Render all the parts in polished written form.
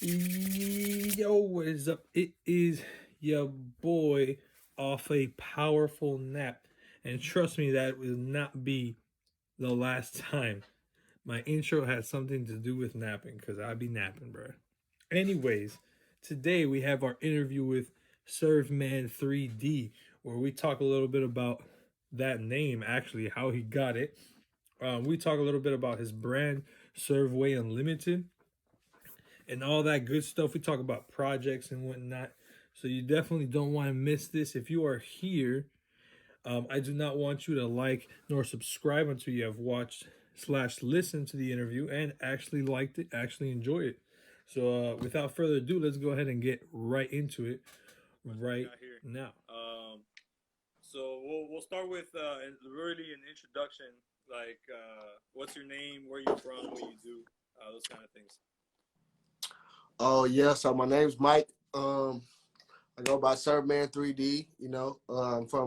Yo, what is up? It is your boy off a powerful nap. And trust me, that will not be the last time. My intro has something to do with napping because I be napping, bro. Anyways, today we have our interview with Serveman 3D, where we talk a little bit about that name, actually, how he got it. We talk a little bit about his brand, Serveway Unlimited, and all that good stuff. We talk about projects and whatnot. So you definitely don't want to miss this. If you are here, I do not want you to like nor subscribe until you have watched slash listened to the interview and actually liked it, actually enjoy it. So without further ado, let's go ahead and get right into it What do we right got here? now. So we'll start with really an introduction, like what's your name, where you from, what you do, those kind of things. Oh yeah, so my name's Mike. I go by Serveman 3D.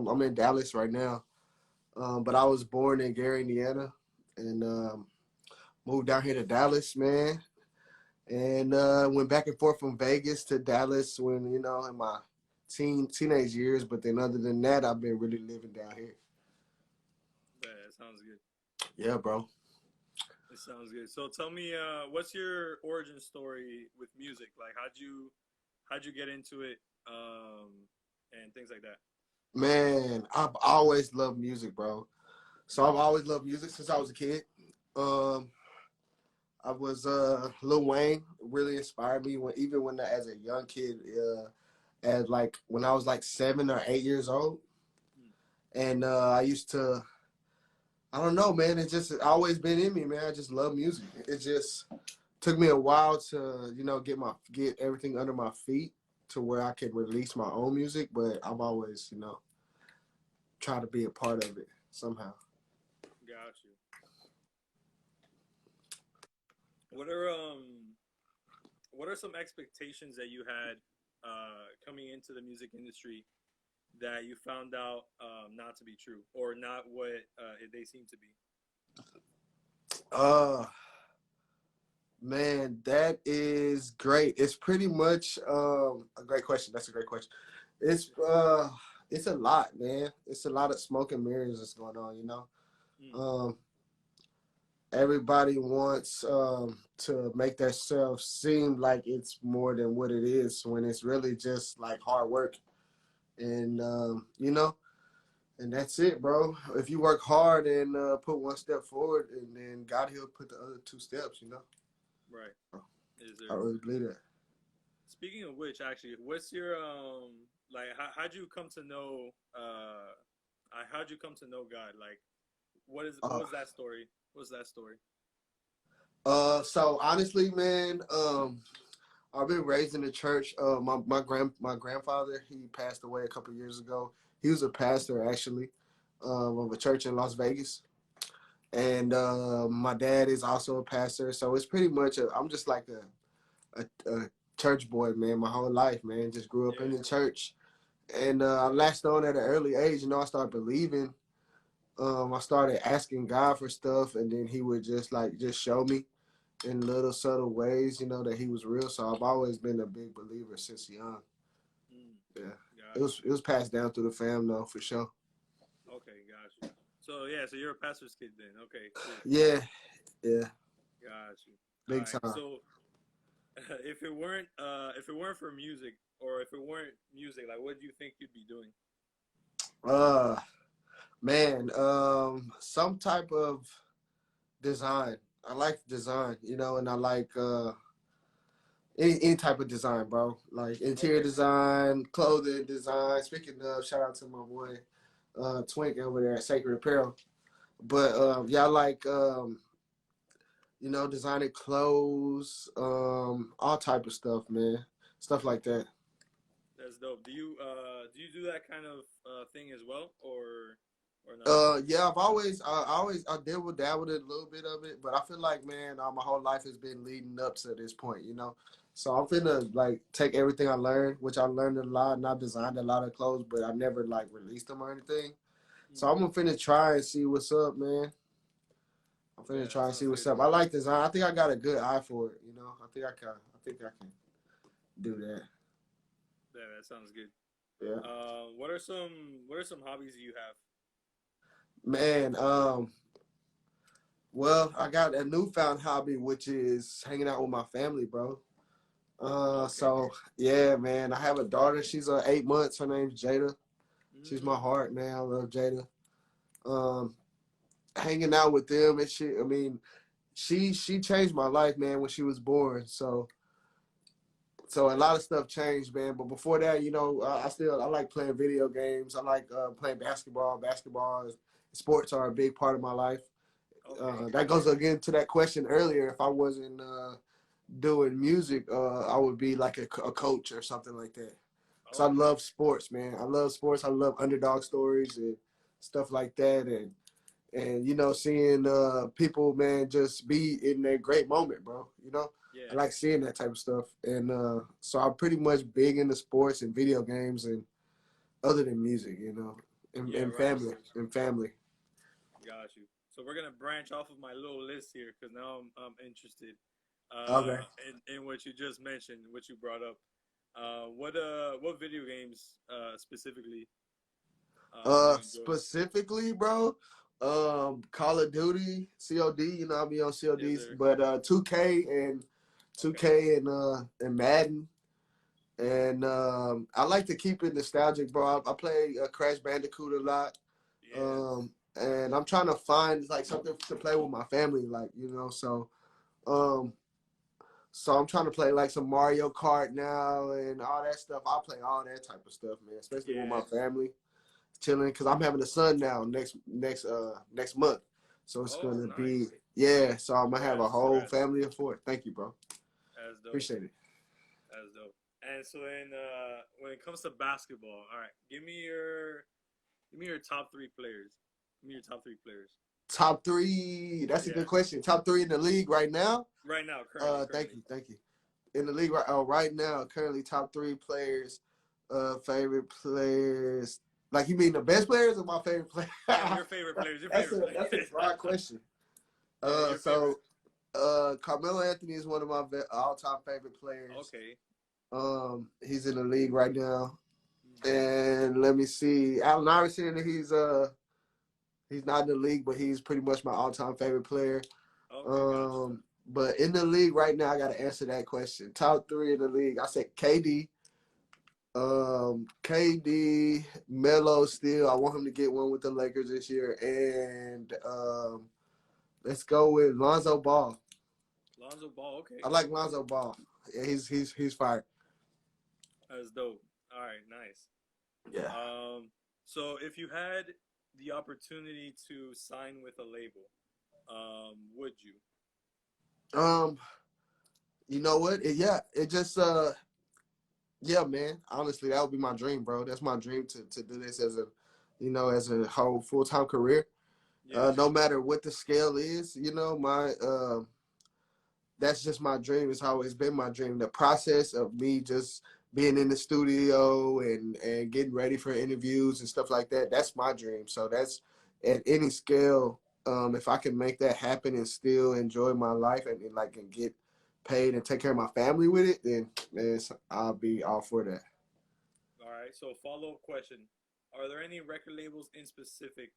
I'm in Dallas right now. But I was born in Gary, Indiana, and moved down here to Dallas, man. And went back and forth from Vegas to Dallas when in my teenage years. But then other than that, I've been really living down here. That sounds good. Yeah, bro. It sounds good. So tell me, what's your origin story with music? Like, how'd you get into it, and things like that. Man, I've always loved music, bro. So I've always loved music since I was a kid. Um, I was Lil Wayne really inspired me when as a young kid, as like when I was like 7 or 8 years old, Hmm. and I used to I don't know, man. It's just always been in me, man. I just love music. It just took me a while to get everything under my feet to where I could release my own music, but I've always tried to be a part of it somehow. Got you. What are um what are some expectations that you had coming into the music industry that you found out not to be true or not what they seem to be? Uh Man, that is great. It's pretty much a great question. That's a great question. It's uh it's a lot, man. It's a lot of smoke and mirrors that's going on. Mm, Um Everybody wants to make themselves seem like it's more than what it is when it's really just like hard work and and that's it, bro. If you work hard and put one step forward and then God he'll put the other two steps. right. Is I there? really believe that. Speaking of which, actually, what's your like? How'd you come to know? How'd you come to know God? Like, what Uh, was that story? What was that story? so honestly, man, I've been raised in the church. My grandfather, he passed away a couple years ago. He was a pastor actually, of a church in Las Vegas, and my dad is also a pastor. So it's pretty much I'm just like a church boy, man. My whole life, man. Just grew up in Yeah. the church, and I latched on at an early age. I started believing. I started asking God for stuff, and then He would just show me in little subtle ways, that he was real. So I've always been a big believer since young. Mm, Yeah, it got was you. it was passed down through the fam though for sure. Okay, got you. So yeah, so you're a pastor's kid then. Okay, cool. Yeah, yeah, Got you. All big right. time. So if it weren't for music or if it weren't music, like what do you think you'd be doing? Uh, Man, some type of design. I like design, and I like any type of design, bro. Like interior Okay. design, clothing design. Speaking of, shout out to my boy Twink over there at Sacred Apparel. But yeah, I like designing clothes, all type of stuff, man. Stuff like that. That's dope. Do you do that kind of thing as well or no? Yeah, I dabbled in a little bit of it, but I feel like, man, my whole life has been leading up to this point. So I'm finna like take everything I learned, which I learned a lot, and I've designed a lot of clothes, but I never like released them or anything. So Mm, I'm gonna finna try and see what's up, man. I'm finna yeah, that try and see sounds what's good. up. I like design. I think I got a good eye for it. I think I can do that. Yeah, that sounds good. Yeah. What are some hobbies you have? Man, well, I got a newfound hobby, which is hanging out with my family, bro. Okay. So yeah, man, I have a daughter. She's 8 months. Her name's Jada. She's my Mm, heart, man. I love Jada. Um, Hanging out with them and shit. I mean, she changed my life, man, when she was born. So a lot of stuff changed, man. But before that, I like playing video games. I like playing basketball. Sports are a big part of my life. okay. That goes again to that question earlier. If I wasn't doing music, I would be like a coach or something like that. Cause I Okay. love sports, man. I love sports. I love underdog stories and stuff like that, and seeing people, man, just be in a great moment, bro. I Yeah. like seeing that type of stuff, and so I'm pretty much big into sports and video games, and other than music, and, Yeah. and Right. family and family. Got you. So we're gonna branch off of my little list here because now I'm interested Okay. in what you just mentioned, what you brought up. What video games specifically do you enjoy? Specifically, bro, Call of Duty, COD. I'll be on Yes, CODs, sir. but 2K and Okay. 2K and Madden. And I like to keep it nostalgic, bro. I play Crash Bandicoot a lot, Yes. and I'm trying to find like something to play with my family, like um, so I'm trying to play like some Mario Kart now and all that stuff. I play all that type of stuff, man, especially with my Yeah. family, chilling. Because I'm having a son now next month, so it's Oh, gonna be, nice. yeah. So I'm gonna have a Congrats. whole Congrats. family of four. Thank you, bro. That's dope. Appreciate it. That's dope. And so then, when it comes to basketball, all right, give me your top three players. Give me your top three players. Top three. That's a Yeah. good question. Top three in the league right now. Right now, currently, Thank currently. you, thank you. In the league right now, currently top three players, favorite players. Like you mean the best players or my favorite player? Yeah, your favorite players. Your favorite That's a players. broad question. Yeah, your favorite. Carmelo Anthony is one of my all time favorite players. Okay. He's in the league right now, Hmm. and let me see, Allen Iverson. He's not in the league, but he's pretty much my all time favorite player. Okay, got you. But in the league right now, I got to answer that question. Top three in the league. I said KD. KD, Melo still. I want him to get one with the Lakers this year. And let's go with Lonzo Ball. Lonzo Ball. Okay, I like Lonzo Ball. Yeah, he's fire. that's dope. All right, nice. Yeah. So if you had the opportunity to sign with a label, would you? Um, you know what? It just yeah, man. Honestly, that would be my dream, bro. That's my dream to do this as a whole full time career. Yeah. No matter what the scale is, my that's just my dream. It's always been my dream. The process of me just being in the studio and getting ready for interviews and stuff like that, that's my dream. So that's at any scale. If I can make that happen and still enjoy my life and get paid and take care of my family with it, then man, I'll be all for that. All right. So follow up question: are there any record labels in specific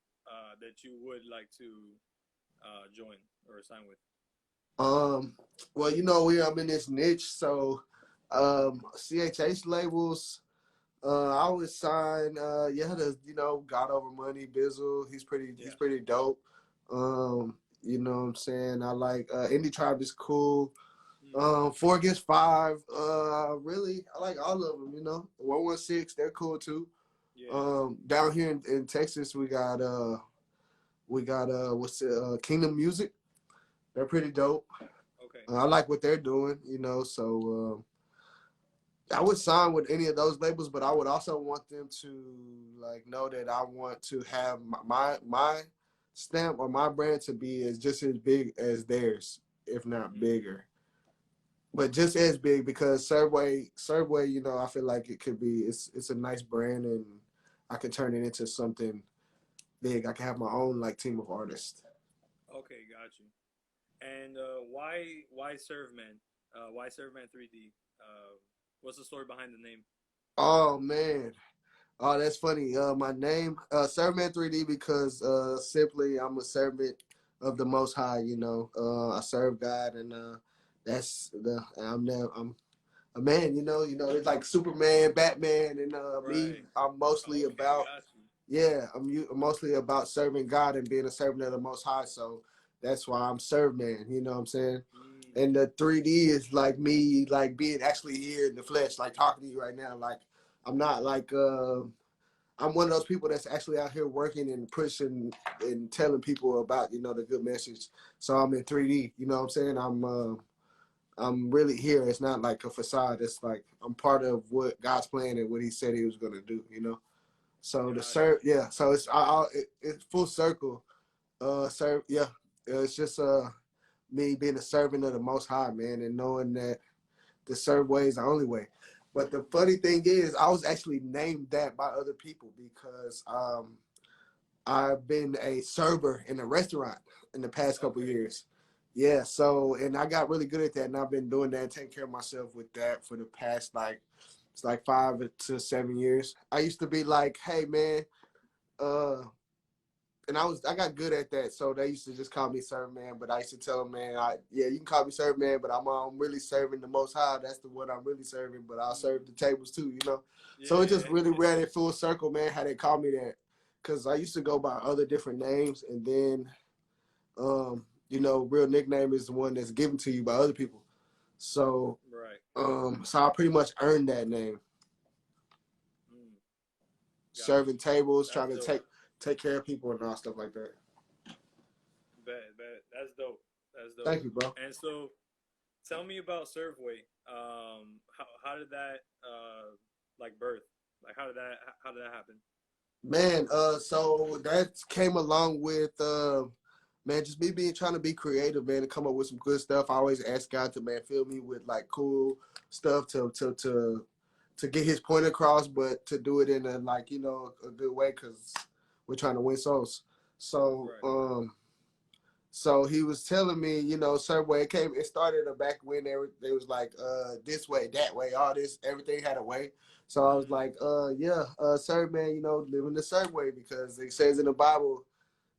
that you would like to join or sign with? Um, well, I'm in this niche, so CHH labels. I would sign. God Over Money, Bizzle. He's Yeah. pretty dope. You know what I'm saying. I like Indie Tribe is cool. Mm, 4 Against 5. Really, I like all of them. 116, they're cool too. yeah. Down here in Texas, we got what's it, Kingdom Music. They're pretty dope. Okay. I like what they're doing. So. I would sign with any of those labels, but I would also want them to like know that I want to have my stamp or my brand to be as just as big as theirs, if not Hmm. bigger. But just as big because Servway, I feel like it could be it's a nice brand and I can turn it into something big. I can have my own like team of artists. Okay, got you. And why Serveman? Why Serveman 3D? What's the story behind the name? Oh man. Oh, that's funny. My name, Serveman 3D, because simply I'm a servant of the Most High. You know, I serve God, and that's the I'm a man. It's like Superman, Batman, and me. Right. I'm mostly Okay, about got you. yeah. I'm mostly about serving God and being a servant of the Most High. So that's why I'm serve man. You know what I'm saying? Mm, And the 3D is like me, like being actually here in the flesh, like talking to you right now. Like I'm not like I'm one of those people that's actually out here working and pushing and telling people about the good message. So I'm in 3D. You know what I'm saying? I'm really here. It's not like a facade. It's like I'm part of what God's plan and what He said He was gonna do. So the got serve, you. yeah. So it's full circle. Serve, yeah. It's just me being a servant of the Most High, man, and knowing that the serve way is the only way. But the funny thing is, I was actually named that by other people because I've been a server in a restaurant in the past couple of Okay. years. Yeah, so and I got really good at that, and I've been doing that, taking care of myself with that for the past it's like 5 to 7 years. I used to be like, hey man, uh, and I got good at that. So they used to just call me serve man, but I used to tell them, man, yeah, you can call me serve man, but I'm really serving the Most High. That's the one I'm really serving, but I'll serve Mm, the tables too. So it just yeah. really ran it full circle, man. How they call me that, because I used to go by other different names, and then real nickname is the one that's given to you by other people. So Right. so I pretty much earned that name, Mm, got serving you. tables, That's trying to dope. take care of people and all stuff like that. Bet, bet. That's dope. That's dope. Thank you, bro. And so, tell me about Serveway. How did that like birth? Like how did that happen? Man, so that came along with man, just me being trying to be creative, man, and come up with some good stuff. I always ask God to man fill me with like cool stuff to get His point across, but to do it in a a good way because we're trying to win souls. So Right. so he was telling me, Subway it started back when they was like this way, that way, all this, everything had a way. So I was Mm, like, yeah, sir man, living the certain way because it says in the Bible,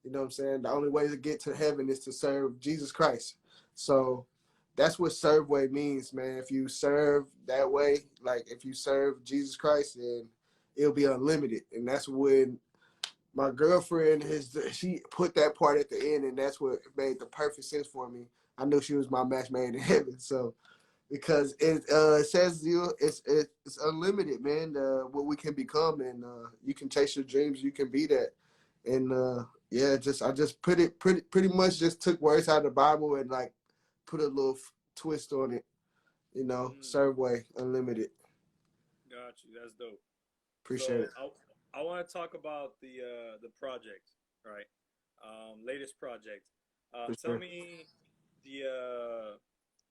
what I'm saying, the only way to get to heaven is to serve Jesus Christ. So that's what serve way means, man. If you serve that way, like if you serve Jesus Christ, then it'll be unlimited. And that's when my girlfriend she put that part at the end, and that's what made the perfect sense for me. I knew she was my match made in heaven. So because it says it's unlimited, man. What we can become, and you can chase your dreams. You can be that, and yeah, I just put it pretty much just took words out of the Bible and like put a little twist on it. mm, Serve way unlimited. got you. That's dope. Appreciate So it. I want to talk about the project, right? Latest project. For Tell sure. me the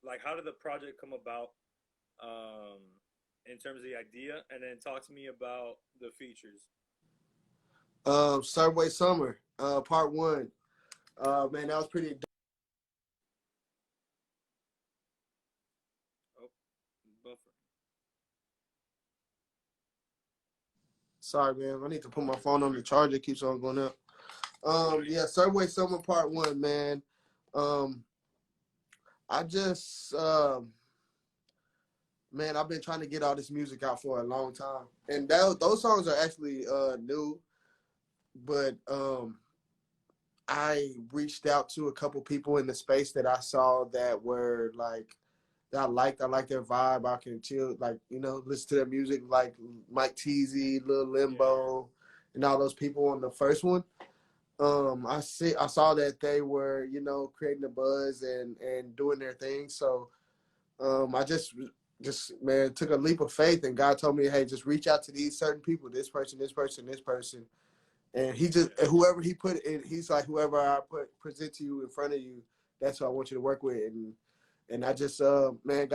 like how did the project come about? Um, in terms of the idea, and then talk to me about the features. Subway Summer, part one. Man, that was pretty. Oh, buffer. Sorry, man. I need to put my phone on the charger. It keeps on going up. Right. Yeah, Subway Summer Part One, man. Um, I just, man, I've been trying to get all this music out for a long time, and those songs are actually new. But I reached out to a couple people in the space that I saw that were like that I liked. I like their vibe. I can chill, like listen to their music, like Mike Teasy, Lil Yeah. Limbo, and all those people on the first one. I saw that they were creating a buzz and doing their thing. So I just man took a leap of faith, and God told me, hey, just reach out to these certain people, this person, this person, this person, and he just Yeah. whoever he put in, he's like whoever I present to you in front of you, that's who I want you to work with. And I just man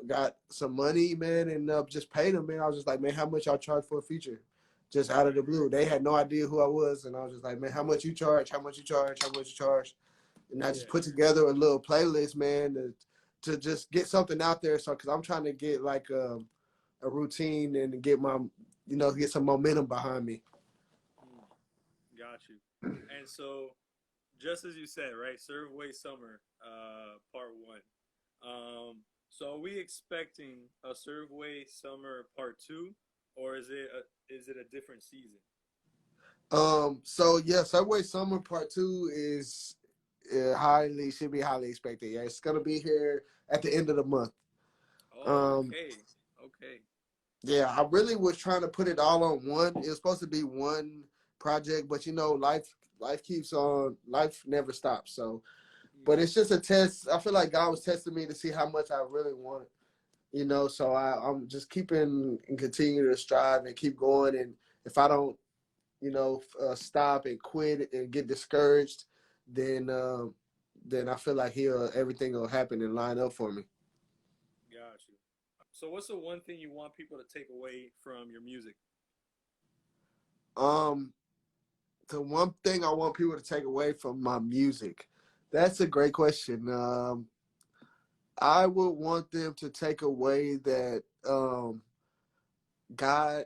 got some money, man, and just paid them, man. I was just like, man, how much y'all charge for a feature? Just out of Right. the blue. They had no idea who I was, and I was just like, man, how much you charge? How much you charge? How much you charge? And I just Yeah. put together a little playlist, man, to just get something out there. So, because I'm trying to get like a routine and get my, get some momentum behind me. Mm, got you. And so, just as you said, right? Serve Way Summer, part one. So are we expecting a Serve Way Summer part two, or is it a different season? So yeah, Subway Summer Part Two is highly should be highly expected. Yeah, it's gonna be here at the end of the month. Oh, Um, okay, okay. yeah, I really was trying to put it all on one. It was supposed to be one project, but life keeps on. Life never stops. So, but Mm, it's just a test. I feel like God was testing me to see how much I really want it. So I'm just keeping and continue to strive and keep going. And if I don't stop and quit and get discouraged, then then I feel like he'll everything will happen and line up for me. got you. So what's the one thing you want people to take away from your music? Um, the one thing I want people to take away from my music, that's a great question. I would want them to take away that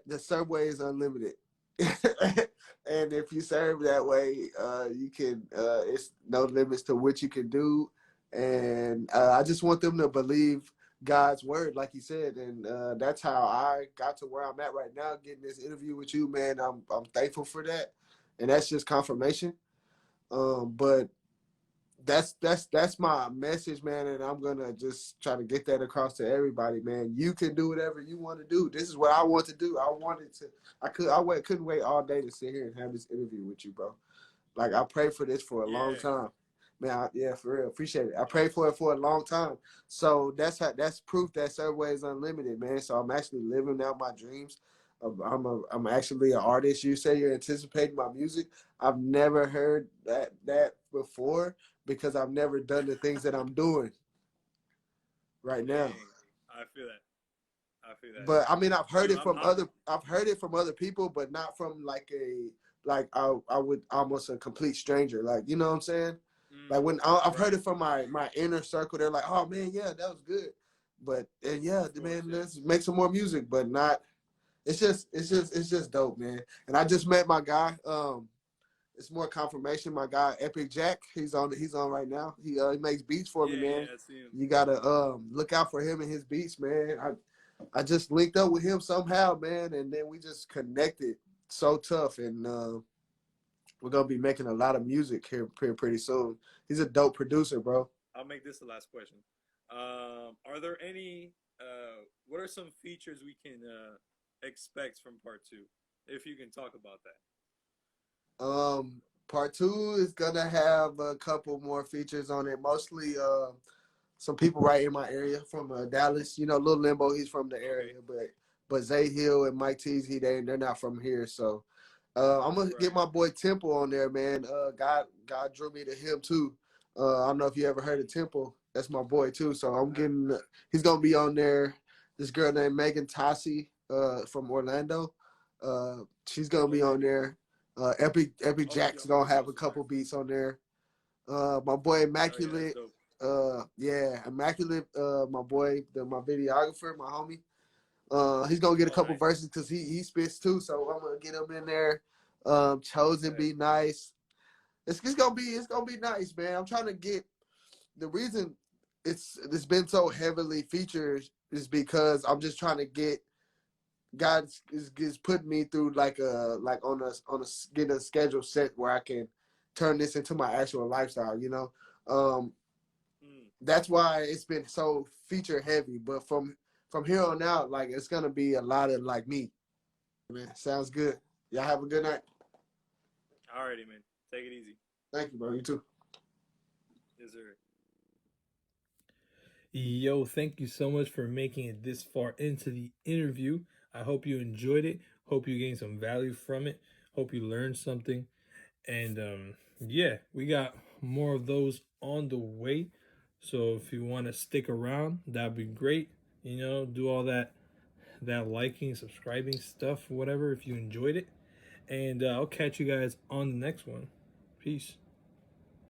the subway is unlimited. And if you serve that way, you can. It's no limits to what you can do, and I just want them to believe God's word, like you said, and that's how I got to where I'm at right now. Getting this interview with you, man, I'm thankful for that, and that's just confirmation. But that's my message, man, and I'm gonna just try to get that across to everybody, man. You can do whatever you want to do. This is what I want to do. I wanted to. Couldn't wait all day to sit here and have this interview with you, bro. Like I prayed for this for a long Yeah, time, man. Yeah, for real, appreciate it. I prayed nice. for it for a long time, so that's proof that Subway is unlimited, man. So I'm actually living out my dreams. I'm actually an artist. You say you're anticipating my music. I've never heard that before because I've never done the things that I'm doing right now. Dang, I feel that. I feel that. But I mean, Dude, I've heard it from other people, but not from like I would almost a complete stranger. Like you know what I'm saying? Like when I've heard right. it from my inner circle, they're like, "Oh man, yeah, that was good." But and yeah, Of course, man, yeah. let's make some more music. But not. It's just dope, man. And I just met my guy. It's more confirmation. My guy, Epic Jack, he's on right now. He makes beats for me, Yeah, man. yeah, I see him. You gotta look out for him and his beats, man. I just linked up with him somehow, man, and then we just connected so tough, and we're gonna be making a lot of music here pretty soon. He's a dope producer, bro. I'll make this the last question. Are there any? What are some features we can expect from part two? If you can talk about that. Part two is gonna have a couple more features on it, mostly some people right in my area from Dallas. Lil Limbo, he's from the Okay. area, but Zay Hill and Mike Teasy, they're not from here. So I'm gonna get Right. my boy Temple on there, man. God drew me to him too. I don't know if you ever heard of Temple. That's my boy too. So I'm getting. He's gonna be on there. This girl named Megan Tassi from Orlando. She's gonna be Okay. on there. Epic Oh, Jack's gonna she have a also couple started. beats on there. My boy Oh yeah, that's Immaculate. dope. Yeah, Immaculate. My boy, my videographer, my homie. He's gonna get a Oh, couple nice. verses because he spits too. So I'm gonna get him in there. Chosen Okay. be nice. It's gonna be nice, man. I'm trying to get the reason it's been so heavily featured is because I'm just trying to get God is putting me through like on a getting a schedule set where I can turn this into my actual lifestyle. Um, Mm. that's why it's been so feature heavy. But from here on out, like it's gonna be a lot of like me. Man, sounds good. Y'all have a good night. Alrighty, man. Take it easy. Thank you, bro. You too. Yes, sir. Yo, thank you so much for making it this far into the interview. I hope you enjoyed it. Hope you gained some value from it. Hope you learned something. And yeah, we got more of those on the way. So if you want to stick around, that'd be great. Do all that liking, subscribing stuff, whatever. If you enjoyed it, and I'll catch you guys on the next one. Peace.